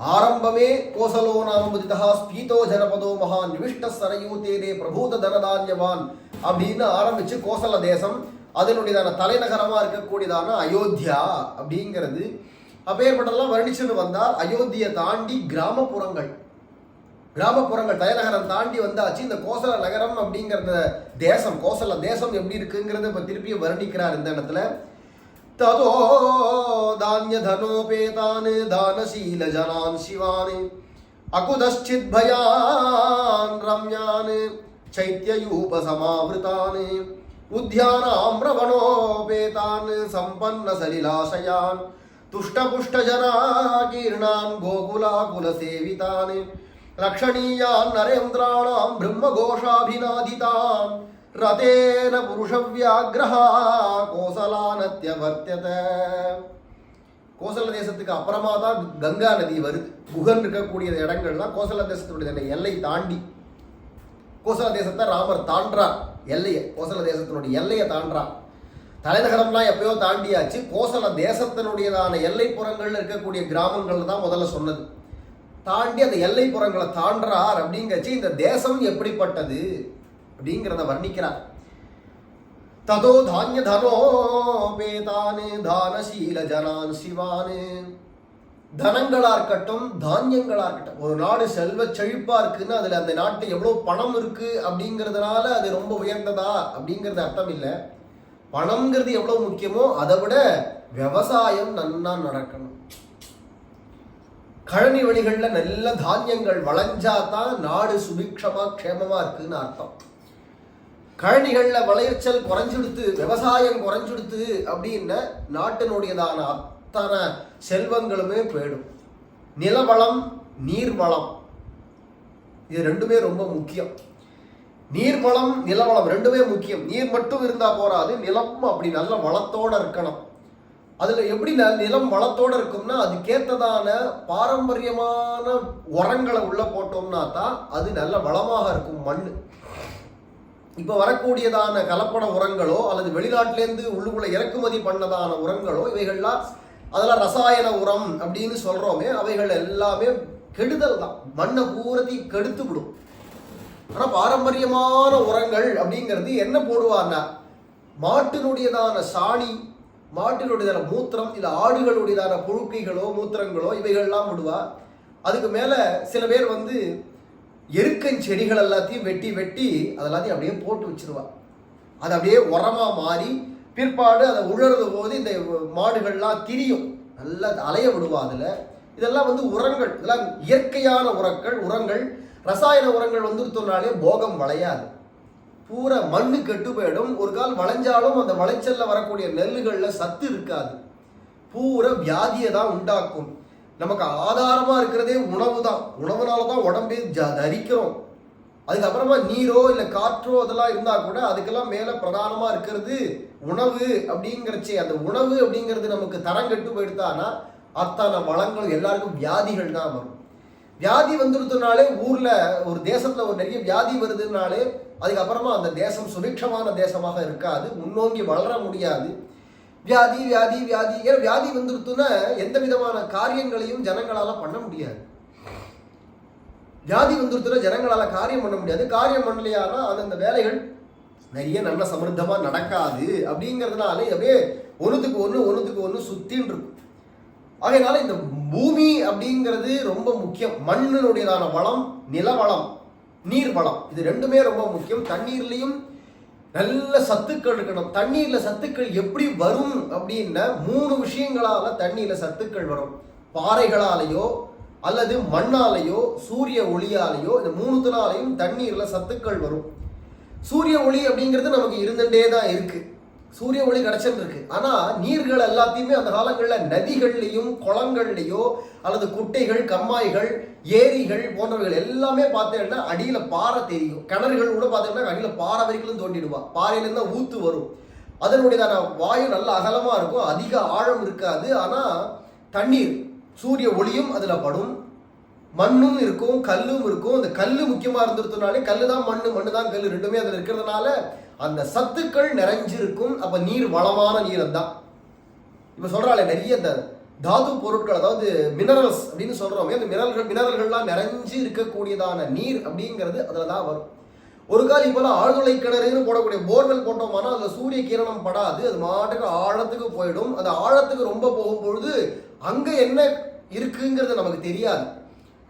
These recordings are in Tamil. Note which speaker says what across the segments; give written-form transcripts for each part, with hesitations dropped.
Speaker 1: ஆரம்பமே கோசலோ நாம முதிதா ஸ்பீதோ ஜனபதோ மகான் நிவிஷ்ட சரயூதேதே பிரபூத தனதான்யவான் அப்படின்னு ஆரம்பிச்சு கோசல தேசம், அதனுடையதான தலைநகரமா இருக்கக்கூடியதான அயோத்தியா அப்படிங்கிறது அப்பேற்பட்டெல்லாம் வர்ணிச்சுன்னு வந்தால் அயோத்தியை தாண்டி கிராமப்புறங்கள் தலைநகரம் தாண்டி வந்தாச்சு. இந்த கோசல நகரம் அப்படிங்கிறத தேசம், கோசல தேசம் எப்படி இருக்குங்கிறத இப்ப திருப்பி வர்ணிக்கிறார் இந்த இடத்துல. ததோ தானிய தனோபேதான் தானசீல ஜனான் சிவான் அகுதச்சித் பயான் ரம்யான் சைத்யயூப சமாவிருதான் உத்யானாம்ரவணோபேதான் சம்பன்ன சலிலாசயான் துஷ்டபுஷ்டஜனா கீர்ணான் கோகுலாகுல சேவிதான் லக்ஷணீயான் நரேந்திராணாம் பிரம்மகோஷாபிநாதிதான் ரதேன புருஷவ்யாக்ரஹா கோசலானத்யவர்த்தியத. கோசல தேசத்துக்கு அப்புறமா தான் கங்கா நதி வருது. குகன் இருக்கக்கூடிய இடங்கள்லாம் கோசல தேசத்தினுடைய எல்லை தாண்டி, கோசல தேசத்தை ராமர் தாண்டார், எல்லையை, கோசல தேசத்தினுடைய எல்லையை தாண்டார். தலைநகரம்லாம் எப்பயோ தாண்டியாச்சு. கோசல தேசத்தினுடையதான எல்லைப்புறங்கள்ல இருக்கக்கூடிய கிராமங்கள் தான் முதல்ல சொன்னது. தாண்டி அந்த எல்லைப்புறங்களை தாண்டார் அப்படிங்கச்சு இந்த தேசம் எப்படிப்பட்டது அப்படிங்கிறத வர்ணிக்கிறார். ததோ தானிய தனோபேதானே தானசீல ஜனான் சிவானே. தனங்களா இருக்கட்டும், தானியங்களா இருக்கட்டும், ஒரு நாடு செல்வ செழிப்பா இருக்குன்னு அதுல அந்த நாட்டு எவ்வளவு பணம் இருக்கு அப்படிங்கிறதுனால அது ரொம்ப உயர்ந்ததா அப்படிங்கிறது அர்த்தம் இல்லை. பணம்ங்கிறது எவ்வளவு முக்கியமோ அதை விட விவசாயம் நன்னா நடக்கணும். கழனி வழிகள்ல நல்ல தானியங்கள் வளைஞ்சாதான் நாடு சுபிக்ஷமா க்ஷேமமா இருக்குன்னு அர்த்தம். கழனிகள்ல விளைச்சல் குறைஞ்சுடுத்து, விவசாயம் குறைஞ்சுடுத்து அப்படின்னா நாட்டினுடையதான அத்தனை செல்வங்களுமே போயிடும். நிலவளம், நீர்வளம், இது ரெண்டுமே ரொம்ப முக்கியம். நீர்வளம், நிலவளம் ரெண்டுமே முக்கியம். நீர் மட்டும் இருந்தா போறாது, நிலம் அப்படி நல்ல வளத்தோட இருக்கணும். அதுல எப்படி நிலம் வளத்தோட இருக்கும்னா அதுக்கேற்றதான பாரம்பரியமான உரங்களை உள்ள போட்டோம்னா தான் அது நல்ல வளமாக இருக்கும் மண். இப்ப வரக்கூடியதான கலப்பட உரங்களோ அல்லது வெளிநாட்டிலேருந்து உள்ளுக்குள்ள இறக்குமதி பண்ணதான உரங்களோ இவைகள்லாம் அதெல்லாம் ரசாயன உரம் அப்படின்னு சொல்றோமே, அவைகள் எல்லாமே கெடுதல் தான், மண்ணை பூரத்தி கெடுத்து விடும். ஆனா பாரம்பரியமான உரங்கள் அப்படிங்கிறது என்ன போடுவார்னா மாட்டினுடையதான சாணி, மாட்டினுடையதான மூத்திரம், இல்ல ஆடுகளுடையதான புழுக்கைகளோ மூத்திரங்களோ இவைகள்லாம் விடுவா. அதுக்கு மேல சில பேர் வந்து எருக்கன் செடிகள் எல்லாத்தையும் வெட்டி வெட்டி அதெல்லாத்தையும் அப்படியே போட்டு வச்சிருவா. அது அப்படியே உரமா மாறி பிற்பாடு அதை உழறது போது இந்த மாடுகள்லாம் திரியும், நல்லா அலைய விடுவா. அதுல இதெல்லாம் வந்து உரங்கள், இதெல்லாம் இயற்கையான உரங்கள். ரசாயன உரங்கள் வந்துருத்தோம்னாலே போகம் வளையாது, பூரா மண்ணு கெட்டு போயிடும். ஒரு கால் வளைஞ்சாலும் அந்த வளைச்சல்ல வரக்கூடிய நெல்லுகள்ல சத்து இருக்காது, பூரா வியாதியை தான் உண்டாக்கும். நமக்கு ஆதாரமா இருக்கிறதே உணவு தான், உணவுனாலதான் உடம்பே தரிக்கிறோம். அதுக்கப்புறமா நீரோ இல்லை காற்றோ அதெல்லாம் இருந்தா கூட அதுக்கெல்லாம் மேல பிரதானமா இருக்கிறது உணவு அப்படிங்கிறச்சே. அந்த உணவு அப்படிங்கிறது நமக்கு தரம் கெட்டு போயிடுதானா அத்தனை வளங்கள் எல்லாருக்கும் வியாதிகள் தான் வரும். வியாதி வந்துருதுனாலே ஊர்ல ஒரு தேசத்துல ஒரு நிறைய வியாதி வருதுனாலே அதுக்கப்புறமா அந்த தேசம் சுபிக்ஷமான தேசமாக இருக்காது, முன்னோங்கி வளர முடியாது. வியாதி வியாதி வியாதி ஏன் வியாதி வந்துருத்துன்னா எந்த விதமான காரியங்களையும் ஜனங்களால பண்ண முடியாது. வியாதி வந்துருத்துனா ஜனங்களால காரியம் பண்ண முடியாது. காரியம் பண்ணலையானா அந்த வேலைகள் நிறைய நல்ல சமிருத்தமா நடக்காது. அப்படிங்கிறதுனாலே அப்படியே ஒன்றுத்துக்கு ஒன்று சுத்தின்னு இருக்கும். ஆகையினால இந்த பூமி அப்படிங்கிறது ரொம்ப முக்கியம். மண்ணினுடையதான வளம், நிலவளம், நீர் வளம், இது ரெண்டுமே ரொம்ப முக்கியம். தண்ணீர்லையும் நல்ல சத்துக்கள் இருக்கணும். தண்ணீர்ல சத்துக்கள் எப்படி வரும் அப்படின்னா 3 விஷயங்களால தண்ணீர்ல சத்துக்கள் வரும். பாறைகளாலேயோ அல்லது மண்ணாலேயோ சூரிய ஒளியாலேயோ, இந்த 3னாலையும் தண்ணீர்ல சத்துக்கள் வரும். சூரிய ஒளி அப்படிங்கிறது நமக்கு இருந்துட்டே தான் இருக்கு, சூரிய ஒளி கிடைச்சிட்டு இருக்கு. ஆனா நீர்கள் எல்லாத்தையுமே அந்த காலங்களில் நதிகள்லையும் குளங்கள்லையோ அல்லது குட்டைகள், கம்மாய்கள், ஏரிகள் போன்றவைகள் எல்லாமே பார்த்தீங்கன்னா அடியில பாறை தெரியும். கிணறுகள் கூட பார்த்தீங்கன்னா அடியில பாறை வரைக்கும் தோண்டிடுவா. பாறையிலேருந்து தான் ஊத்து வரும். அதனுடையதான வாயு நல்ல அகலமா இருக்கும், அதிக ஆழம் இருக்காது. ஆனா தண்ணீர், சூரிய ஒளியும் அதுல படும், மண்ணும் இருக்கும், கல்லும் இருக்கும். அந்த கல்லு முக்கியமா இருந்துருத்தனாலே கல்லு தான் மண்ணு தான் கல்லு, ரெண்டுமே அதுல இருக்கிறதுனால அந்த சத்துக்கள் நிறைஞ்சிருக்கும். அப்ப நீர் வளமான நீர் தான். இப்ப சொல்றாளே நிறைய இந்த தாது பொருட்கள், அதாவது மினரல்ஸ் அப்படின்னு சொல்றோமே, அந்த மினரல்கள்லாம் நிறைஞ்சு இருக்கக்கூடியதான நீர் அப்படிங்கிறது அதுல தான் வரும். ஒரு கால் இப்போலாம் ஆழ்துளை கிணறுன்னு போடக்கூடிய போர்வெல் போட்டோம்னா அதில் சூரிய கிரணம் படாது, அது மாட்டுக்கு ஆழத்துக்கு போயிடும். அந்த ஆழத்துக்கு ரொம்ப போகும்பொழுது அங்கே என்ன இருக்குங்கிறது நமக்கு தெரியாது.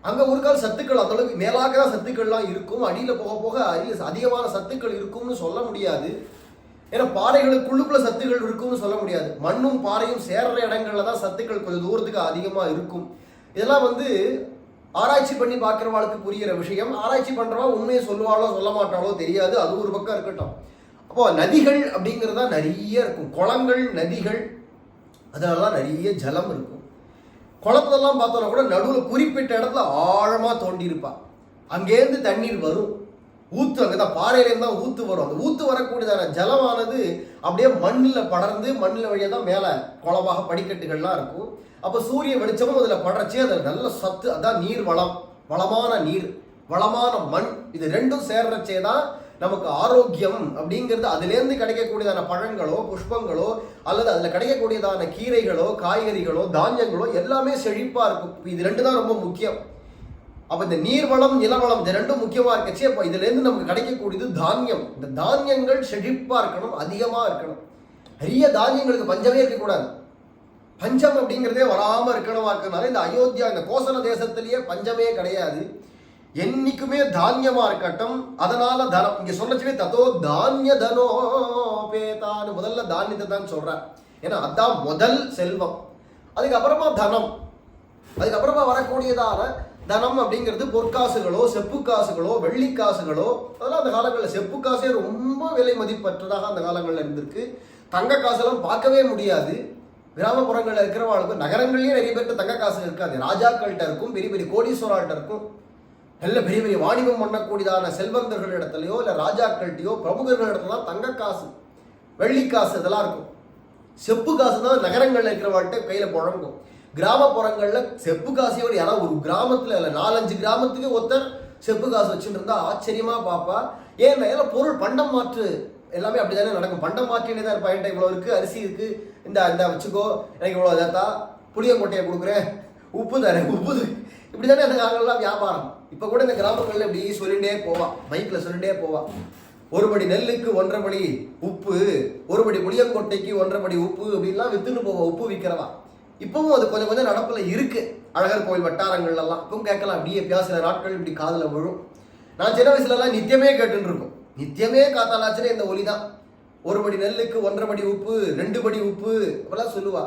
Speaker 1: அங்கே ஒரு கால் சத்துக்கள் அந்த அளவுக்கு மேலாக சத்துக்கள்லாம் இருக்கும், அடியில் போக போக அதிகமான சத்துக்கள் இருக்கும்னு சொல்ல முடியாது. ஏன்னா பாறைகளுக்குள்ளுக்குள்ள சத்துக்கள் இருக்கும்னு சொல்ல முடியாது. மண்ணும் பாறையும் சேர்ற இடங்கள்ல தான் சத்துக்கள் கொஞ்சம் தூரத்துக்கு அதிகமாக இருக்கும். இதெல்லாம் ஆராய்ச்சி பண்ணி பார்க்குறவாளுக்கு புரிகிற விஷயம். ஆராய்ச்சி பண்ணுறவா உண்மையை சொல்லுவாளோ சொல்ல மாட்டாளோ தெரியாது, அது ஒரு பக்கம் இருக்கட்டும். அப்போ நதிகள் அப்படிங்கிறதா நிறைய இருக்கும், குளங்கள் நதிகள், அதனாலதான் நிறைய ஜலம் இருக்கும். குளத்துலலாம் பார்த்தோன்னா கூட நடுவில் குறிப்பிட்ட இடத்துல ஆழமாக தோண்டி இருப்பா, அங்கேருந்து தண்ணீர் வரும், ஊத்து அங்கதான் பாறையிலேருந்து தான் ஊத்து வரும். அந்த ஊத்து வரக்கூடியதான ஜலமானது அப்படியே மண்ணில் படர்ந்து மண்ணில் வழியாக தான் மேலே குளமாக படிக்கட்டுகள்லாம் இருக்கும். அப்போ சூரிய வெளிச்சமும் அதில் படுறச்சே அதில் நல்ல சத்து, அதான் நீர் வளம், வளமான நீர், வளமான மண், இது ரெண்டும் சேர்றச்சே தான் நமக்கு ஆரோக்கியம் அப்படிங்கிறது. அதுலேருந்து கிடைக்கக்கூடியதான பழங்களோ புஷ்பங்களோ அல்லது அதில் கிடைக்கக்கூடியதான கீரைகளோ காய்கறிகளோ தானியங்களோ எல்லாமே செழிப்பாக இருக்கும். இது ரெண்டு தான் ரொம்ப முக்கியம். அப்போ இந்த நீர்வளம் நிலவளம் இது ரெண்டும் முக்கியமாக இருக்கச்சு. அப்போ இதுலேருந்து நமக்கு கிடைக்கக்கூடியது தானியம். இந்த தானியங்கள் செழிப்பாக இருக்கணும், அதிகமாக இருக்கணும். நிறைய தானியங்களுக்கு பஞ்சமே இருக்கக்கூடாது. பஞ்சம் அப்படிங்கிறதே வராமல் இருக்கணுமா இருக்கிறதுனால இந்த அயோத்தியா, இந்த கோசல தேசத்திலேயே பஞ்சமே கிடையாது, என்னைக்குமே தானியமா இருக்கட்டும். அதனால தனம் இங்க சொல்லச்சுவே ததோ தானிய தனோ பேதான்னு முதல்ல தானியத்தை தான் சொல்றேன். ஏன்னா அதான் முதல் செல்வம். அதுக்கப்புறமா தனம், அதுக்கப்புறமா வரக்கூடியதான தனம் அப்படிங்கிறது பொற்காசுகளோ செப்பு காசுகளோ வெள்ளி காசுகளோ, அதெல்லாம் அந்த காலங்களில் செப்பு காசே ரொம்ப விலை மதிப்பற்றதாக அந்த காலங்களில் இருந்திருக்கு. தங்க காசுலாம் பார்க்கவே முடியாது. கிராமப்புறங்களில் இருக்கிறவாளுக்கு, நகரங்கள்லேயே நிறைய பேர்கிட்ட தங்க காசு இருக்காது, ராஜாக்கள்கிட்ட இருக்கும், பெரிய பெரிய கோடீஸ்வராள்கிட்ட இருக்கும், நல்ல பெரிய பெரிய வாணிபம் பண்ணக்கூடியதான செல்வந்தர்கள் இடத்துலையோ இல்லை ராஜாக்கள்கிட்டையோ பிரமுகர்கள் இடத்துலாம் தங்க காசு வெள்ளி காசு இதெல்லாம் இருக்கும். செப்பு காசு தான் நகரங்களில் இருக்கிறவாள்கிட்ட கையில் புழங்கும். கிராமப்புறங்களில் செப்பு காசையோடு யாராவது ஒரு கிராமத்தில் இல்லை 4-5 கிராமத்துக்கு ஒருத்தர் செப்பு காசு வச்சுட்டு இருந்தா ஆச்சரியமா பார்ப்பா. ஏன்னா எல்லாம் பொருள் பண்டம் மாற்று எல்லாமே அப்படிதானே நடக்கும். பண்டம் மாற்றினே தான் இருப்பா. என்கிட்ட இவ்வளோ இருக்குது, அரிசி இருக்குது, இந்த வச்சுக்கோ, எனக்கு இவ்வளோ தாத்தா புளியங்கொட்டையை கொடுக்குறேன், உப்பு தரேன், உப்பு இப்படி தானே அந்த காலங்கள்லாம் வியாபாரம். இப்போ கூட இந்த கிராமங்களில் இப்படி சொல்லிகிட்டே போவான், மைக்கில் சொல்லிகிட்டே போவான். ஒரு படி நெல்லுக்கு 1.5 படி உப்பு, ஒரு படி புளியங்கொட்டைக்கு 1.5 படி உப்பு அப்படின்லாம் வித்துன்னு போவான் உப்பு விற்கிறவா. இப்பவும் அது கொஞ்சம் கொஞ்சம் நடப்பில் இருக்கு. அழகர் கோயில் வட்டாரங்கள்லாம் இப்பவும் கேட்கலாம். அப்படியே சில நாட்கள் இப்படி காதில் விழும். நான் சின்ன வயசுலலாம் நித்தியமே கேட்டுன்னு இருக்கோம். நித்தியமே காத்தாலாச்சுன்னா இந்த ஒலி தான். ஒரு படி நெல்லுக்கு 1.5 படி உப்பு, 2 படி உப்பு அப்படிலாம் சொல்லுவா.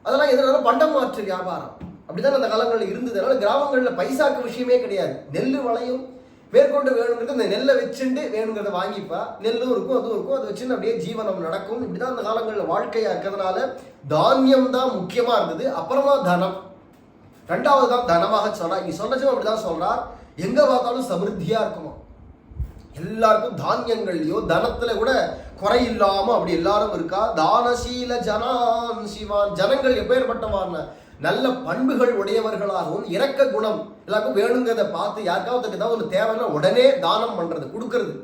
Speaker 1: அதெல்லாம் எதனால பண்டம் மாற்று வியாபாரம் அப்படிதான் அந்த காலங்களில் இருந்தது. அதனால கிராமங்களில் பைசாக்கு விஷயமே கிடையாது. நெல் வளையும் மேற்கொண்டு வேணுங்கிறது அந்த நெல்லை வச்சுட்டு வேணுங்கிறத வாங்கிப்பா. நெல்லும் இருக்கும், அதுவும் இருக்கும், அதை வச்சுன்னு அப்படியே ஜீவனம் நடக்கும். இப்படிதான் அந்த காலங்களில் வாழ்க்கையா இருக்கிறதுனால தானியம் தான் முக்கியமா இருந்தது. அப்புறமா தனம், ரெண்டாவது தான் தனமாக சொல்றா. இங்க சொல்லச்சும் அப்படிதான் சொல்றா. எங்க பார்த்தாலும் சமிருத்தியா இருக்குமா, எல்லாருக்கும் தானியங்கள்லயோ தனத்துல கூட குறை இல்லாம அப்படி எல்லாரும் இருக்கா. தானசீல ஜனான் சிவான், ஜனங்கள் எப்பேற்பட்டவான் நல்ல பண்புகள் உடையவர்களாகவும் இரக்க குணம், எல்லாருக்கும் வேணுங்கிறத பார்த்து யாருக்காவது ஏதாவது ஒன்று தேவைன்னா உடனே தானம் பண்றது, கொடுக்கறது.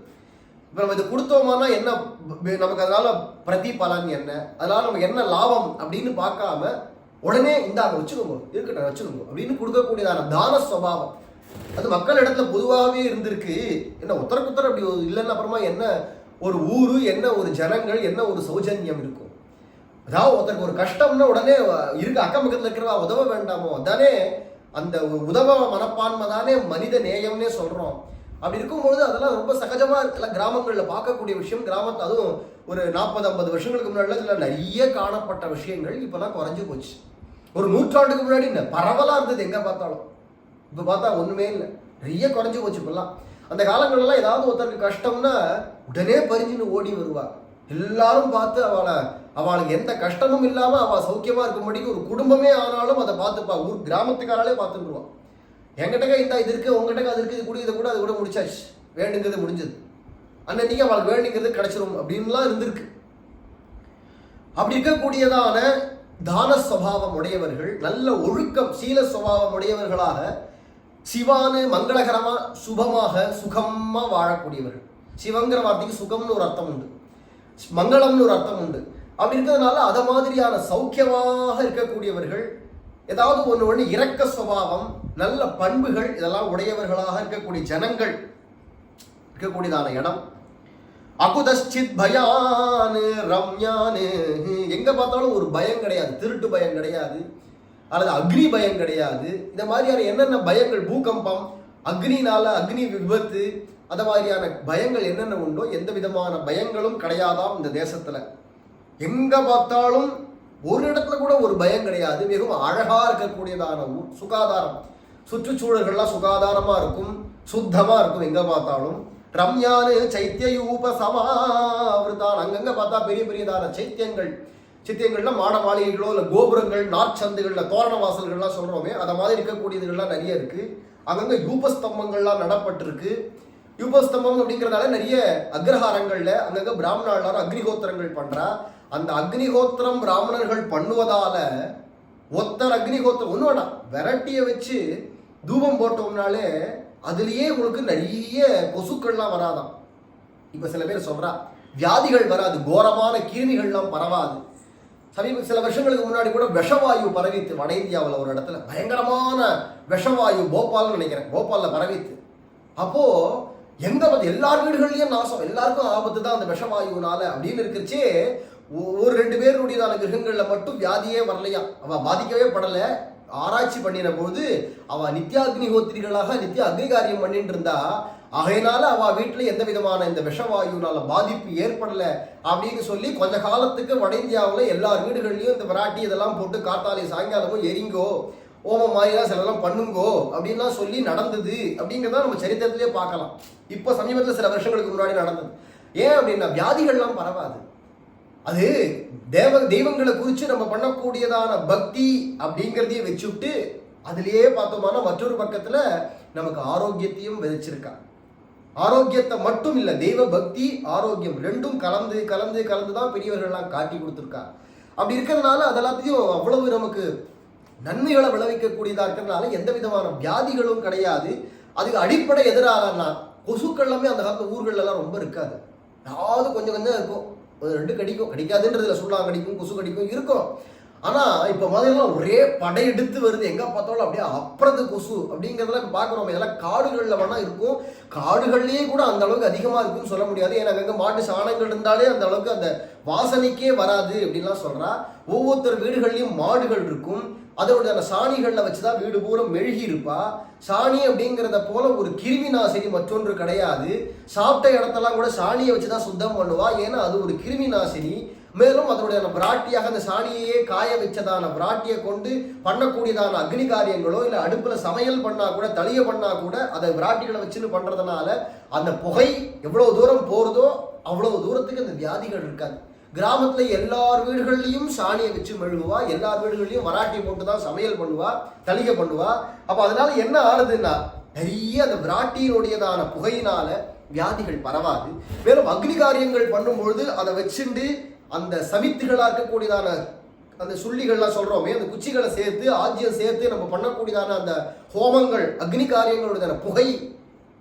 Speaker 1: இப்போ நம்ம இதை கொடுத்தோமானா என்ன நமக்கு அதனால பிரதி பலன் என்ன, அதனால நமக்கு என்ன லாபம் அப்படின்னு பார்க்காம உடனே இந்தாங்க வச்சுக்கோங்க, இருக்கட்டும் வச்சுக்கோங்க அப்படின்னு கொடுக்கக்கூடியதான தான சுபாவம் அது மக்கள் இடத்துல பொதுவாகவே இருந்திருக்கு. என்ன உத்தரக்குத்தர் அப்படி இல்லைன்னா அப்புறமா என்ன ஒரு ஊரு, என்ன ஒரு ஜனங்கள், என்ன ஒரு சௌஜன்யம் இருக்கும். அதாவது ஒருத்தருக்கு ஒரு கஷ்டம்னா உடனே இருக்கு அக்கம் பக்கத்தில் இருக்கிறவா உதவ வேண்டாமோ, அதானே அந்த உதவ மனப்பான்மை தானே மனித நேயம்னே சொல்றோம். அப்படி இருக்கும்பொழுது அதெல்லாம் ரொம்ப சகஜமா இருக்கலாம். கிராமங்களில் பார்க்கக்கூடிய விஷயம். கிராமத்தை அதுவும் ஒரு 40-50 வருஷங்களுக்கு முன்னாடி சில நிறைய காணப்பட்ட விஷயங்கள் இப்பெல்லாம் குறைஞ்சு போச்சு. ஒரு 100 ஆண்டுக்கு முன்னாடி இந்த பரவலா இருந்தது எங்க பார்த்தாலும். இப்போ பார்த்தா ஒண்ணுமே இல்லை, நிறைய குறைஞ்சு போச்சு இப்பெல்லாம். அந்த காலங்கள்லாம் ஏதாவது ஒருத்தருக்கு கஷ்டம்னா உடனே பறிஞ்சுன்னு ஓடி வருவா. எல்லாரும் பார்த்து அவளுக்கு எந்த கஷ்டமும் இல்லாம அவள் சௌக்கியமா இருக்கும்படிக்கு ஒரு குடும்பமே ஆனாலும் அதை பார்த்துப்பா. ஊர் கிராமத்துக்காராலே பார்த்துருவான். என்கிட்டக்க இந்த இது இருக்கு, உங்ககிட்ட அது இருக்கு, இது கூட இதை கூட அது கூட முடிச்சாச்சு, வேணுங்கிறது முடிஞ்சது, அன்னைக்கு அவளுக்கு வேணுங்கிறது கிடைச்சிரும் அப்படின்லாம் இருந்திருக்கு. அப்படி இருக்கக்கூடியதான தான சுபாவம் உடையவர்கள், நல்ல ஒழுக்கம் சீல சுபாவம் உடையவர்களாக சிவானு மங்களகரமா சுபமாக சுகமா வாழக்கூடியவர்கள். சிவங்கிற வார்த்தைக்கு சுகம்னு ஒரு அர்த்தம் உண்டு, மங்களம்னு ஒரு அர்த்தம் உண்டு. அப்படி இருக்கிறதுனால அதை மாதிரியான சௌக்கியமாக இருக்கக்கூடியவர்கள், ஏதாவது ஒன்று இரக்க சுபாவம், நல்ல பண்புகள் இதெல்லாம் உடையவர்களாக இருக்கக்கூடிய ஜனங்கள் இருக்கக்கூடியதான இடம். அகுதச்சித் பயானு ரம்யானு, எங்க பார்த்தாலும் ஒரு பயம் கிடையாது, திருட்டு பயம் கிடையாது, அல்லது அக்னி பயம் கிடையாது. இந்த மாதிரியான என்னென்ன பயங்கள், பூகம்பம், அக்னினால அக்னி விபத்து, அந்த மாதிரியான பயங்கள் என்னென்ன உண்டோ எந்த விதமான பயங்களும் கிடையாதாம் இந்த தேசத்துல. எங்க பார்த்தாலும் ஒரு இடத்துல கூட ஒரு பயம் கிடையாது. மிகவும் அழகா இருக்கக்கூடியதான ஊர். சுகாதாரம், சுற்றுச்சூழல்கள்லாம் சுகாதாரமா இருக்கும், சுத்தமா இருக்கும் எங்க பார்த்தாலும். ரம்யானு சைத்தியூப சமாவிருத்தான், அங்கங்க பார்த்தா பெரிய பெரியதான சித்தியங்கள்ல மாட மாளிகைகளோ இல்லை கோபுரங்கள், நாற்சந்துகள்ல தோரண வாசல்கள்லாம் சொல்றோமே அதை மாதிரி இருக்கக்கூடியதுகள்லாம் நிறைய இருக்கு. அங்கங்க யூபஸ்தம்பங்கள்லாம் நடப்பட்டிருக்கு. யூபஸ்தம்பம் அப்படிங்கிறதால நிறைய அக்ரஹாரங்கள்ல அங்கங்க பிராமணர்கள் அக்னிஹோத்திரங்கள் பண்றா. அந்த அக்னிஹோத்திரம் பிராமணர்கள் பண்ணுவதால ஒத்தர் அக்னிஹோத்திரம் ஒன்று வேணாம், வெரைட்டியை வச்சு தூபம் போட்டோம்னாலே அதுலேயே உங்களுக்கு நிறைய கொசுக்கள்லாம் வராதான். இப்போ சில பேர் சொல்றா வியாதிகள் வராது, கோரமான கிருமிகள்லாம் பரவாது. சில வருஷங்களுக்கு முன்னாடி கூட விஷவாயு பரவித்து வட இந்தியாவில் ஒரு இடத்துல பயங்கரமான விஷவாயு, போபால்னு நினைக்கிறேன், போபாலில் பரவித்து. அப்போ எங்க பார்த்து எல்லார் வீடுகள்லயும் நாசம், எல்லாருக்கும் ஆபத்து தான் அந்த விஷவாயுனால அப்படின்னு இருக்கிறச்சே ஒரு 2 பேருடையதான கிரகங்கள்ல மட்டும் வியாதியே வரலையா, அவ பாதிக்கவே படலை. ஆராய்ச்சி பண்ணின போது அவ நித்யாக்னிஹோத்திரிகளாக நித்திய அக்னிகாரியம் பண்ணிட்டு இருந்தா, ஆகையினால அவ வீட்டுல எந்த விதமான இந்த விஷவாயுனால பாதிப்பு ஏற்படல அப்படின்னு சொல்லி கொஞ்ச காலத்துக்கு வட இந்தியாவில் எல்லார் வீடுகள்லயும் இந்த விராட்டி இதெல்லாம் போட்டு காத்தாலை சாயங்காலமும் எரிங்கோ, ஓமம் மாதிரிலாம் சிலெல்லாம் பண்ணுங்கோ அப்படின்லாம் சொல்லி நடந்தது அப்படிங்கிறத நம்ம சரித்திரத்திலே பார்க்கலாம். இப்போ சமீபத்தில் சில வருஷங்களுக்கு முன்னாடி நடந்தது. ஏன் அப்படின்னா வியாதிகள்லாம் பரவாது. அது தெய்வங்களை குறித்து நம்ம பண்ணக்கூடியதான பக்தி அப்படிங்கிறதையே வச்சுட்டு அதுலேயே பார்த்தோம்னா மற்றொரு பக்கத்தில் நமக்கு ஆரோக்கியத்தையும் விதைச்சிருக்கா. ஆரோக்கியத்தை மட்டும் இல்லை, தெய்வ பக்தி ஆரோக்கியம் ரெண்டும் கலந்து கலந்து கலந்து தான் பெரியவர்கள்லாம் காட்டி கொடுத்துருக்கா. அப்படி இருக்கிறதுனால அதெல்லாத்தையும் அவ்வளவு நமக்கு நன்மைகளை விளைவிக்கக்கூடியதாக இருக்கிறதுனால எந்த விதமான வியாதிகளும் கிடையாது. அதுக்கு அடிப்படை எதிராகனா கொசுக்கள் எல்லாமே அந்த காலத்து ஊர்களெல்லாம் ரொம்ப இருக்காது, ஏதாவது கொஞ்சம் கொஞ்சம் இருக்கும், 2 கடிக்கும், கடிக்காதுன்றதுல சுள்ளா கடிக்கும், கொசு கடிக்கும் இருக்கும். ஆனால் இப்போ மாதிரிலாம் ஒரே படையெடுத்து வருது, எங்கே பார்த்தாலும் அப்படியே அப்புறது கொசு அப்படிங்கிறதெல்லாம் இப்போ பார்க்குறோம். இதெல்லாம் காடுகளில் வேணால் இருக்கும், காடுகள்லேயே கூட அந்த அளவுக்கு அதிகமாக இருக்குன்னு சொல்ல முடியாது. ஏன்னா அங்கே மாட்டு சாணங்கள் இருந்தாலே அந்த அளவுக்கு அந்த வாசனைக்கே வராது அப்படின்லாம் சொல்கிறா. ஒவ்வொருத்தர் வீடுகள்லையும் மாடுகள் இருக்கும், அதோட அந்த சாணிகளில் வச்சுதான் வீடு பூரா மெழுகி இருப்பா. சாணி அப்படிங்கிறத போல ஒரு கிருமி நாசினி மற்றொன்று கிடையாது. சாப்பிட்ட இடத்தெல்லாம் கூட சாணியை வச்சுதான் சுத்தம் பண்ணுவா, ஏன்னா அது ஒரு கிருமி நாசினி. மேலும் அதனுடைய பிராட்டியாக அந்த சாணியையே காய வச்சதான பிராட்டியை கொண்டு பண்ணக்கூடியதான அக்னி காரியங்களோ இல்லை அடுப்பில் சமையல் பண்ணா கூட தளிய பண்ணா கூட அதை பிராட்டிகளை வச்சுன்னு பண்றதுனால அந்த புகை எவ்வளவு தூரம் போறதோ அவ்வளவு தூரத்துக்கு அந்த வியாதிகள் இருக்காது. கிராமத்துல எல்லார் வீடுகள்லையும் சாணியை வச்சு மெழுகுவா, எல்லார் வீடுகள்லையும் மராட்டி போட்டு தான் சமையல் பண்ணுவா, தளிகை பண்ணுவா. அப்ப அதனால என்ன ஆகுதுன்னா நிறைய அந்த விராட்டியினுடையதான புகையினால வியாதிகள் பரவாது. மேலும் அக்னி காரியங்கள் பண்ணும்பொழுது அதை வச்சுண்டு அந்த சவித்துகளா இருக்கக்கூடியதான அந்த சுள்ளிகள்லாம் சொல்றோமே அந்த குச்சிகளை சேர்த்து ஆஜ்யம் சேர்த்து நம்ம பண்ணக்கூடியதான அந்த ஹோமங்கள் அக்னி காரியங்களுடைய புகை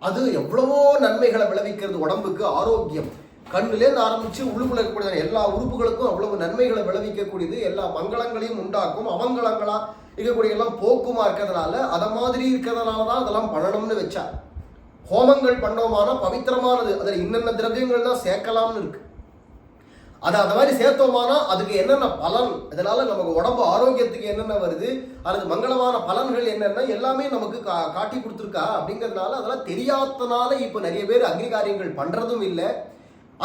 Speaker 1: அது எவ்வளவோ நன்மைகளை விளைவிக்கிறது, உடம்புக்கு ஆரோக்கியம். கண்ணுலேருந்து ஆரம்பிச்சு உள்ளுக்குள்ள இருக்கக்கூடிய எல்லா உறுப்புகளுக்கும் அவ்வளவு நன்மைகளை விளைவிக்கக்கூடியது, எல்லா மங்களங்களையும் உண்டாக்கும், அமங்கலங்களா இருக்கக்கூடிய எல்லாம் போக்குமா இருக்கிறதுனால அதை மாதிரி இருக்கிறதுனால தான் அதெல்லாம் பண்ணணும்னு வச்சா. ஹோமங்கள் பண்ணோமானா பவித்திரமானது, அதில் இன்னென்ன திரவியங்கள் தான் சேர்க்கலாம்னு இருக்கு. அதை அந்த மாதிரி சேர்த்தோமானா அதுக்கு என்னென்ன பலன், இதனால நமக்கு உடம்பு ஆரோக்கியத்துக்கு என்னென்ன வருது அல்லது மங்களமான பலன்கள் என்னென்ன எல்லாமே நமக்கு காட்டி கொடுத்துருக்கா. அப்படிங்கிறதுனால அதெல்லாம் தெரியாதனால இப்போ நிறைய பேர் அக்னி காரியங்கள் பண்றதும் இல்லை.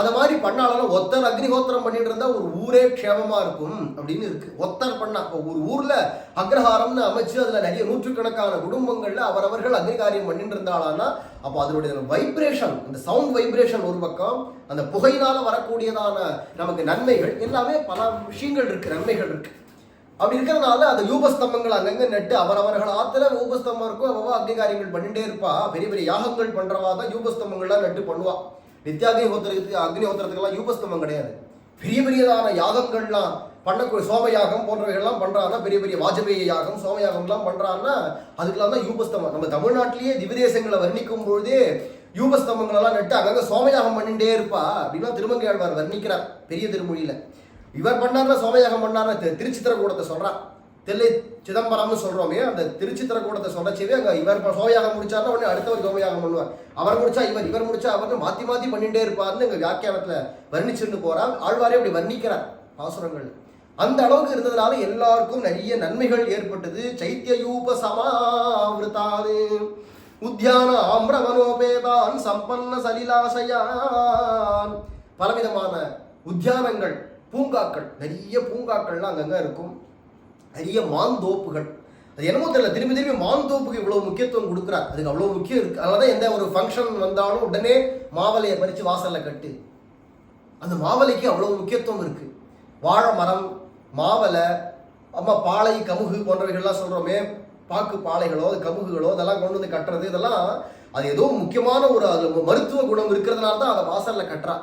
Speaker 1: அதை மாதிரி பண்ணாலும் ஒத்தர் அக்னிஹோத்திரம் பண்ணிட்டு இருந்தா ஒரு ஊரே க்ஷேமமா இருக்கும் அப்படின்னு இருக்கு. ஒத்தர் பண்ணா ஒரு ஊர்ல அக்ரஹாரம்னு அமைச்சு அதுல நிறைய நூற்றுக்கணக்கான குடும்பங்கள்ல அவரவர்கள் அக்னிகாரியம் பண்ணிட்டு இருந்தாலான்னா அப்போ அதனுடைய வைப்ரேஷன், அந்த சவுண்ட் வைப்ரேஷன் ஒரு பக்கம், அந்த புகையினால வரக்கூடியதான நமக்கு நன்மைகள் எல்லாமே பல விஷயங்கள் இருக்கு, நன்மைகள் இருக்கு. அப்படி இருக்கிறதுனால அந்த யூபஸ்தம்பங்கள் அங்கங்க நட்டு அவரவர்கள் ஆத்துல யூபஸ்தம்பம் இருக்கும், அவ அக்னிகாரியங்கள் பண்ணிட்டே இருப்பா. பெரிய பெரிய யாகங்கள் பண்றவா தான் யூபஸ்தம்பங்கள்லாம் நட்டு பண்ணுவா. நித்யாக்னிஹோத்திரத்துக்கு அக்னிஹோத்திரத்துக்கெல்லாம் யூபஸ்தம்பம் கிடையாது. பெரிய பெரியதான யாகங்கள்லாம் பண்ணக்கூடிய சோமயாகம் போன்றவைகள்லாம் பண்றாங்கன்னா, பெரிய பெரிய வாஜபேய யாகம் சோமயாகம்லாம் பண்றான்னா அதுக்கெல்லாம் தான் யூபஸ்தம்பம். நம்ம தமிழ்நாட்டிலேயே திவ்யதேசங்களை வர்ணிக்கும் பொழுதே யூபஸ்தம்பங்கள் எல்லாம் நட்டு அங்கங்க சோமயாகம் பண்ணிட்டே இருப்பா அப்படின்னா திருமங்கையாழ்வார் வர்ணிக்கிறார் பெரிய திருமொழியில. இவர் பண்ணார்னா சோமயாகம் பண்ணார்னா திருச்சித்திரக்கூடத்தை சொல்றான். தில்லை சிதம்பரம்னு சொல்றோமே, அந்த திருச்சித்திரக்கூடத்தை சொல்லச்சேவே அங்க இவர் சோமயாகம் முடிச்சாருன்னா உடனே அடுத்தவர் சோமயாகம் பண்ணுவார். அவர் முடிச்சா இவர் முடிச்சா அவர்னு மாத்தி மாத்தி பண்ணிட்டே இருப்பார்னு எங்க வியாக்கியானத்துல வர்ணிச்சுட்டு போறார். ஆழ்வாரே அப்படி வர்ணிக்கிறார் பாசுரங்கள். அந்த அளவுக்கு இருந்ததுனால எல்லாருக்கும் நிறைய நன்மைகள் ஏற்பட்டது. சைத்தியூப சமாவிருத்தாது உத்தியான ஆம்ரவனோபேதான் சம்பன்ன சலிலாசயான். பலவிதமான உத்தியானங்கள், பூங்காக்கள், நிறைய பூங்காக்கள்லாம் அங்கங்க இருக்கும். நிறைய மாந்தோப்புகள். அது என்னமோ தெரியல, திரும்பி திரும்பி மாந்தோப்புக்கு இவ்வளவு முக்கியத்துவம் கொடுக்குறார். அதுக்கு அவ்வளவு முக்கியம் இருக்கு. அதனாலதான் எந்த ஒரு ஃபங்க்ஷன் வந்தாலும் உடனே மாவலையை பறிச்சு வாசல்ல கட்டு. அந்த மாவலைக்கு அவ்வளவு முக்கியத்துவம் இருக்கு. வாழை மரம், மாவலை, பாலை, கமுகு போன்றவைகள்லாம் சொல்றோமே, பாக்கு பாலைகளோ கமுகுகளோ அதெல்லாம் கொண்டு வந்து கட்டுறது, இதெல்லாம் அது ஏதோ முக்கியமான ஒரு அது மருத்துவ குணம் இருக்கிறதுனால தான் அதை வாசல்ல கட்டுறா.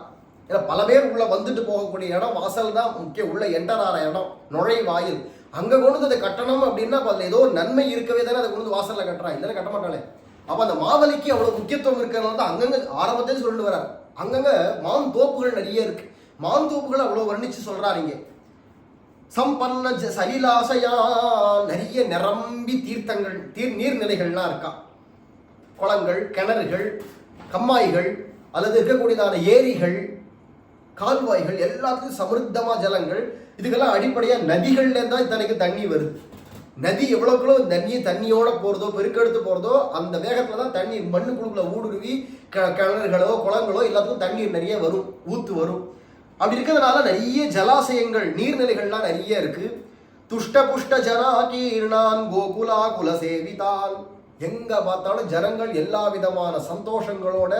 Speaker 1: ஏன்னா பல பேர் உள்ள வந்துட்டு போகக்கூடிய இடம் வாசல் தான் முக்கியம். உள்ள என்டர் ஆகிற இடம், நுழைவாயில். அங்க கொண்டு வந்து அதை கட்டணும் அப்படின்னா அதுல ஏதோ நன்மை இருக்கவே தானே அதை கொண்டு வந்து வாசல்ல கட்டுறா, இல்லைன்னா கட்ட மாட்டாளே. அப்ப அந்த மாவலிக்கு அவ்வளவு முக்கியத்துவம் இருக்கிறதுனால தான் அங்கங்க ஆரம்பத்தில் சொல்லிட்டு வர்றார். அங்கங்க மாந்தோப்புகள் நிறைய இருக்கு. மாந்தோப்புகள் அவ்வளவு வர்ணிச்சு சொல்றாருங்க. சம்பன்ன சலிலாசையா, நிறைய நிரம்பி தீர்த்தங்கள், நீர்நிலைகள்லாம் இருக்கா. குளங்கள், கிணறுகள், கம்மாய்கள் அல்லது இருக்கக்கூடியதான ஏரிகள், கால்வாய்கள், எல்லாத்துக்கும் சமிருத்தமா ஜலங்கள். இதுக்கெல்லாம் அடிப்படையா நதிகள்ல இருந்தா இத்தனைக்கு தண்ணி வருது. நதி எவ்வளவுக்குள்ள தண்ணியோட போறதோ பெருக்கெடுத்து போறதோ அந்த வேகத்துல தான் தண்ணி மண்ணுக்குழுக்குள்ள ஊடுருவி கிணறுகளோ குளங்களோ எல்லாத்துக்கும் தண்ணீர் நிறைய வரும், ஊத்து வரும். அப்படி இருக்கிறதுனால நிறைய ஜலாசயங்கள், நீர்நிலைகள்லாம் நிறைய இருக்கு. துஷ்ட புஷ்ட ஜனா கீர்ணான் கோகுலா குலசேவிதான். எங்க பார்த்தாலும் ஜனங்கள் எல்லா விதமான சந்தோஷங்களோட,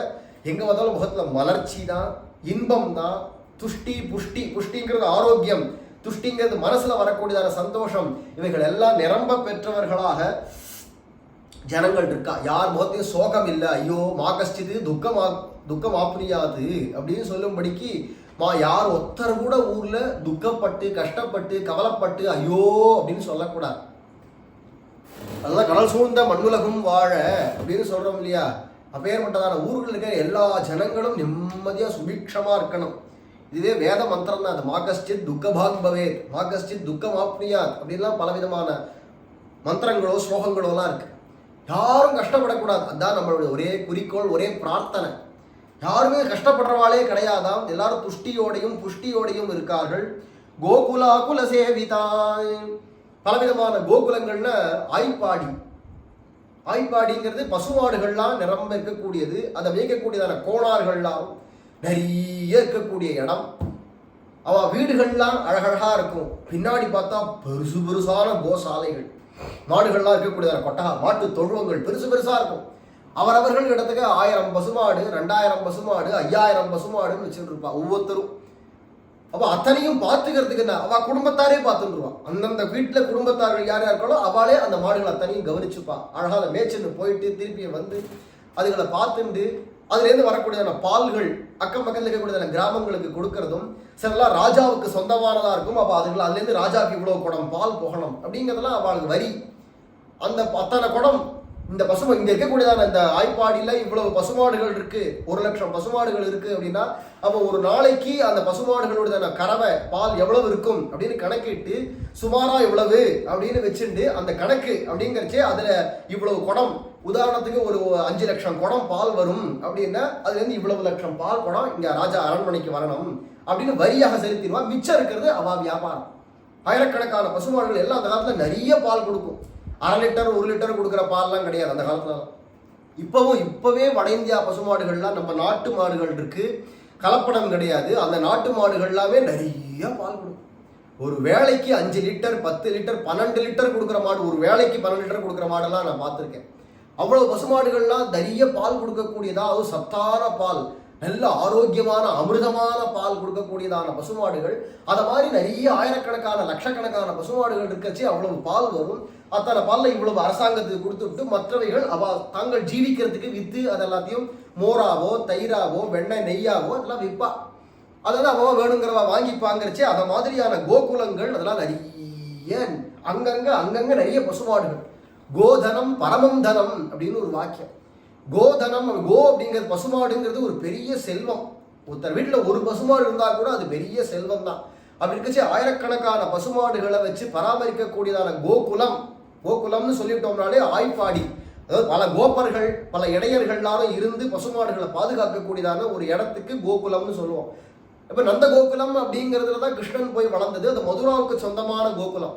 Speaker 1: எங்க பார்த்தாலும் முகத்துல மலர்ச்சி தான், இன்பம் தான். துஷ்டி புஷ்டி, புஷ்டிங்கிறது ஆரோக்கியம், துஷ்டிங்கிறது மனசுல வரக்கூடியதான சந்தோஷம். இவைகள் எல்லாம் நிரம்ப பெற்றவர்களாக ஜனங்கள் இருக்கா. யார் முகத்தையும் சோகம் இல்லை. ஐயோ மாகஸ்டிது துக்கம் ஆப்ரியாது அப்படின்னு சொல்லும்படிக்கு யார் ஒருத்தர் கூட ஊர்ல துக்கப்பட்டு கஷ்டப்பட்டு கவலைப்பட்டு ஐயோ அப்படின்னு சொல்லக்கூடாது. அதுதான் கடல் சூழ்ந்த மண்ணுலகும் வாழ அப்படின்னு சொல்றோம் இல்லையா. அப்பேற்பட்டதான ஊர்கள் இருக்கிற எல்லா ஜனங்களும் நிம்மதியா சுபிக்ஷமா இருக்கணும். இதுவே வேத மந்திரம் தான். அது மாகஸ்டித் துக்கபாக் பவேத், மாகஸ்டித் துக்கம் ஆப்னியாத் அப்படின்லாம் பலவிதமான மந்திரங்களோ ஸ்லோகங்களோ எல்லாம் இருக்கு. யாரும் கஷ்டப்படக்கூடாது. அதுதான் நம்மளுடைய ஒரே குறிக்கோள், ஒரே பிரார்த்தனை. யாருமே கஷ்டப்படுறவாளே கிடையாதாம். எல்லாரும் துஷ்டியோடையும் புஷ்டியோடையும் இருக்கார்கள். கோகுலா குல சேவிதாய். பலவிதமான கோகுலங்கள்ல ஆய்ப்பாடிங்கிறது பசுமாடுகள்லாம் நிரம்ப இருக்கக்கூடியது. அதை மேய்க்கக்கூடியதான கோணார்கள்லாம் நிறைய இருக்கக்கூடிய இடம். அவ வீடுகள்லாம் அழகழகா இருக்கும். பின்னாடி பார்த்தா பெருசு பெருசான கோசாலைகள், மாடுகள்லாம் இருக்கக்கூடியதான கொட்டகா, மாட்டு தொழுவங்கள் பெருசு பெருசா இருக்கும். அவரவர்கள் இடத்துக்கு 1000 பசுமாடு, 2000 பசுமாடு, 5000 பசுமாடுன்னு வச்சுட்டு இருப்பா ஒவ்வொருத்தரும். அவ அத்தனையும் பார்த்துக்கிறதுக்கு என்ன, அவ குடும்பத்தாரே பார்த்துருவா. அந்தந்த வீட்டுல குடும்பத்தார்கள் யார் யாருக்காளோ அவளே அந்த மாடுகள் அத்தனையும் கவனிச்சுப்பா. அழகா அதை மேய்ச்சின்னு போயிட்டு திருப்பி வந்து அதுகளை பார்த்துட்டு அதுலேருந்து வரக்கூடியதான பால்கள் அக்கம் பக்கத்தில் இருக்கக்கூடியதான கிராமங்களுக்கு கொடுக்கறதும். சிலலாம் ராஜாவுக்கு சொந்தமானதா இருக்கும். அப்போ அதுகளை அதுலேருந்து ராஜாவுக்கு இவ்வளவு குடம் பால் போகணும் அப்படிங்கிறதெல்லாம் அவளுக்கு வரி. அந்த அத்தனை குடம் இந்த பசுமா இங்க இருக்கக்கூடியதான இந்த ஆய்ப்பாடியில இவ்வளவு பசுமாடுகள் இருக்கு, 1,00,000 பசுமாடுகள் இருக்கு அப்படின்னா அப்போ ஒரு நாளைக்கு அந்த பசுமாடுகளுடைய கறவை பால் எவ்வளவு இருக்கும் அப்படின்னு கணக்கிட்டு சுமாரா இவ்வளவு அப்படின்னு வச்சுட்டு அந்த கணக்கு அப்படிங்கிறச்சே அதுல இவ்வளவு குடம், உதாரணத்துக்கு ஒரு 5 லட்சம் குடம் பால் வரும் அப்படின்னா அதுல இருந்து இவ்வளவு லட்சம் பால் குடம் இங்க ராஜா அரண்மனைக்கு வரணும் அப்படின்னு வரியாக செலுத்திடுவா. மிச்சம் இருக்கிறது அவ வியாபாரம். ஆயிரக்கணக்கான பசுமாடுகள் எல்லாம் அந்த காலத்துல நிறைய பால் கொடுக்கும். 1/2 லிட்டர் 1 லிட்டர் கொடுக்குற பால்லாம் கிடையாது அந்த காலத்துல. இப்பவே வட இந்தியா பசுமாடுகள்லாம், நம்ம நாட்டு மாடுகள் இருக்கு, கலப்படம் கிடையாது. அந்த நாட்டு மாடுகள் எல்லாமே நிறைய பால் கொடுக்கும். ஒரு வேளைக்கு 5 லிட்டர் 10 லிட்டர் 12 லிட்டர் கொடுக்குற மாடு, ஒரு வேளைக்கு 12 லிட்டர் கொடுக்குற மாடெல்லாம் நான் பார்த்துருக்கேன். அவ்வளவு பசுமாடுகள்லாம் நிறைய பால் கொடுக்கக்கூடியதா, அதுவும் சத்தான பால், நல்ல ஆரோக்கியமான அமிர்தமான பால் கொடுக்கக்கூடியதான பசுமாடுகள். அதை மாதிரி நிறைய ஆயிரக்கணக்கான லட்சக்கணக்கான பசுமாடுகள் இருக்கச்சு அவ்வளவு பால் வரும். அத்தனை பால்ல இவ்வளவு அரசாங்கத்துக்கு கொடுத்துட்டு மற்றவைகள் அவ தாங்கள் ஜீவிக்கிறதுக்கு வித்து அதெல்லாத்தையும் மோராவோ தயிராவோ வெண்ணெய் நெய்யாவோ அதெல்லாம் விற்பா. அதெல்லாம் அவ வேணுங்கிறவா வாங்கிப்பாங்கிறச்சு. அதை மாதிரியான கோகுலங்கள் அதெல்லாம் நிறைய அங்கங்க நிறைய பசுமாடுகள். கோதனம் பரமம் தனம் அப்படின்னு ஒரு வாக்கியம். கோதனம், கோ அப்படிங்கிறது பசுமாடுங்கிறது ஒரு பெரிய செல்வம். ஒருத்தர் வீட்டில் ஒரு பசுமாடு இருந்தா கூட அது பெரிய செல்வம் தான். அப்படி இருக்கச்சு ஆயிரக்கணக்கான பசுமாடுகளை வச்சு பராமரிக்கக்கூடியதான கோகுலம்னு சொல்லிட்டோம்னாலே ஆய்ப்பாடி, அதாவது பல கோப்பர்கள் பல இடையர்கள்லாரும் இருந்து பசுமாடுகளை பாதுகாக்கக்கூடியதான ஒரு இடத்துக்கு கோகுலம்னு சொல்லுவோம். இப்ப நந்த கோகுலம் அப்படிங்கிறதுல தான் கிருஷ்ணன் போய் வளர்ந்தது. அது மதுராவுக்கு சொந்தமான கோகுலம்.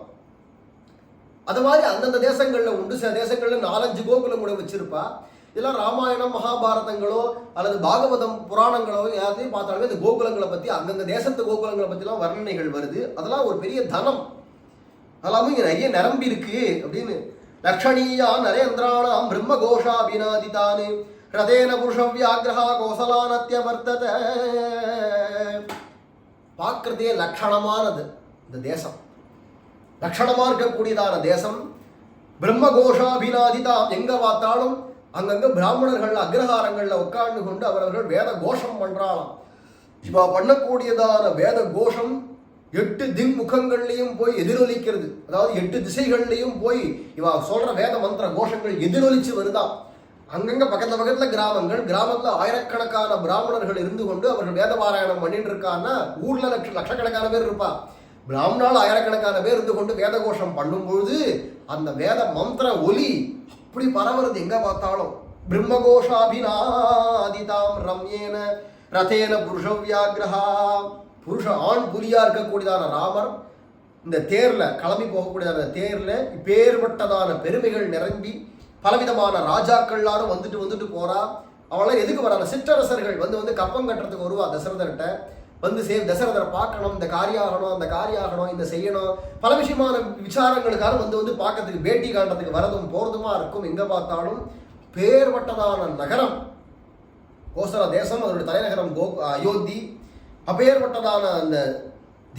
Speaker 1: அது மாதிரி அந்தந்த தேசங்கள்ல உண்டு. சில தேசங்கள்ல 4-5 கோகுலம் கூட வச்சிருப்பா. இதெல்லாம் ராமாயணம் மகாபாரதங்களோ அல்லது பாகவதம் புராணங்களோ யாரையும் பார்த்தாலுமே இந்த கோகுலங்களை பத்தி அங்கங்க தேசத்து கோகுலங்களை பத்திலாம் வர்ணனைகள் வருது. அதெல்லாம் ஒரு பெரிய தனம், அதெல்லாமே இங்க நிறைய நிரம்பி இருக்கு அப்படின்னு. லக்ஷணீயா நரேந்திராணாம் பிரம்ம கோஷாபிநாதிதானு ரதேன புருஷ வியாகிரஹா கோசலானத்ய வர்த்தத. பார்க்கறதே லட்சணமானது இந்த தேசம், லட்சணமா இருக்கக்கூடியதான தேசம். பிரம்ம கோஷாபிநாதிதாம், எங்க பார்த்தாலும் அங்கங்க பிராமணர்கள் அக்ரஹாரங்கள்ல உட்கார்ந்து கொண்டு அவர்கள் வேத கோஷம் பண்றாளாம். இவ பண்ணக்கூடியதான வேத கோஷம் 8 திங்முகங்கள்லையும் போய் எதிரொலிக்கிறது. அதாவது 8 திசைகள்லையும் போய் இவ சொல்ற வேத மந்திர கோஷங்கள் எதிரொலிச்சு வருதாம். அங்கங்க பக்கத்துல கிராமத்துல ஆயிரக்கணக்கான பிராமணர்கள் இருந்து கொண்டு அவர்கள் வேத பாராயணம் பண்ணிட்டு இருக்கான்னா ஊர்ல லட்சக்கணக்கான பேர் இருப்பா. பிராமணால் ஆயிரக்கணக்கான பேர் இருந்து கொண்டு வேத கோஷம் பண்ணும்பொழுது அந்த வேத மந்திர ஒலி அப்படி பரவுறது எங்க பார்த்தாலும். பிரம்மகோஷாபிநாதிதாம் ரம்யேன ரதேன புருஷ வியாகிரஹா. புருஷ ஆண் புலியா இருக்கக்கூடியதான ராமர் இந்த தேர்ல கிளம்பி போகக்கூடியதான தேர்ல இப்பேற்பட்டதான பெருமைகள் நிரம்பி பலவிதமான ராஜாக்கள் எல்லாரும் வந்துட்டு போறா. அவளாம் எதுக்கு வராங்க? சிற்றரசர்கள் வந்து கப்பம் கட்டுறதுக்கு வருவா தசரதர்கிட்ட. வந்து தசரதரை பார்க்கணும், இந்த காரியம் ஆகணும், அந்த காரியம் ஆகணும், இந்த செய்யணும், பல விஷயமான விசாரங்களுக்காக வந்து பார்க்கறதுக்கு பேட்டி காண்றதுக்கு வரதும் போறதுமா இருக்கும். எங்க பார்த்தாலும் பேர்பட்டதான நகரம் கோசல தேசம், அதனுடைய தலைநகரம் அயோத்தி. அப்பேற்பட்டதான அந்த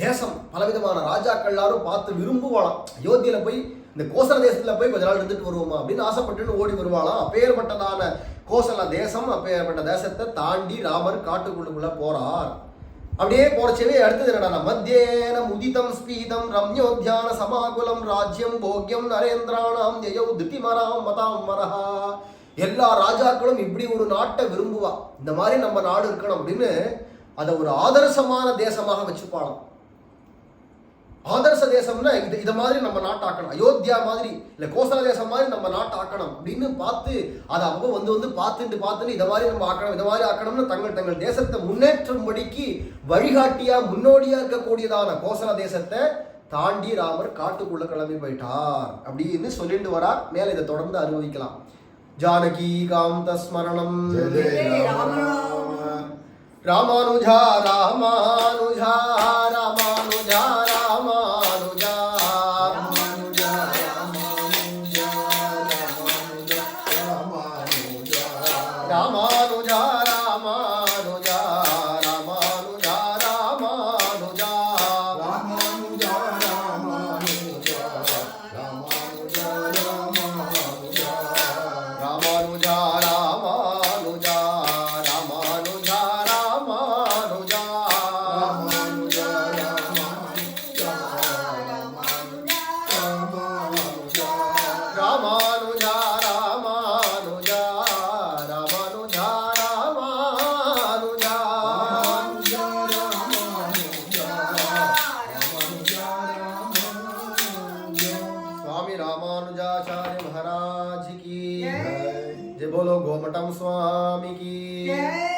Speaker 1: தேசம் பலவிதமான ராஜாக்கள் எல்லாரும் பார்த்து விரும்புவாளாம். அயோத்தியில போய் இந்த கோசல தேசத்துல போய் கொஞ்ச நாள் இருந்துட்டு வருவோமா அப்படின்னு ஆசைப்பட்டுன்னு ஓடி வருவாளாம். அப்பேற்பட்டதான கோசல தேசம், அப்பேற்பட்ட தேசத்தை தாண்டி ராமர் காட்டுக்குள்ளுக்குள்ள போறார். அப்படியே போறச்சவே அடுத்தது என்னடா, மத்தியேன முதிதம் ஸ்பீதம் ரம்யோத்யான சமாகுலம் ராஜ்யம் போக்யம் நரேந்திராணாம் ஜெயௌ திதிமராம் மதாம் மரஹா. எல்லா ராஜாக்களும் இப்படி ஒரு நாட்டை விரும்புவா, இந்த மாதிரி நம்ம நாடு இருக்கணும் அப்படின்னு. அதை ஒரு ஆதர்சமான தேசமாக வச்சுப்பாளாம். ஆதர்ச தேசம்னா இதை மாதிரி நம்ம நாட்டாக்கணும், அயோத்தியா மாதிரி இல்லை கோசல தேசம் மாதிரி நம்ம நாட்டாக்கணும் அப்படின்னு பார்த்து அதை அப்போ வந்து பார்த்துட்டு இதை மாதிரி நம்ம ஆக்கணும், இதை மாதிரி ஆக்கணும்னு தங்கள் தேசத்தை முன்னேற்றும்படிக்கு வழிகாட்டியா முன்னோடியா இருக்கக்கூடியதான கோசல தேசத்தை தாண்டி ராமர் காட்டுக்குள்ள கிளம்பி போயிட்டார் அப்படின்னு சொல்லிட்டு வரார். மேல இதை தொடர்ந்து அனுபவிக்கலாம். ஜானகி காந்த ஸ்மரணம் ராமானுஜா ராமானுஜா ராமானுஜா ராமானுஜா ராமானுஜா ராமானுஜா ராமானுஜா ராமானுஜா ராமானுஜா ராமானுஜா ராமானுஜா ராமானுஜா ராமானுஜா ராமானுஜா ராமானுஜா ராமானுஜா ராமானுஜா ராமானுஜா रामानुजाचार्य महाराज की जय। बोलो गोमटम स्वामी की जय।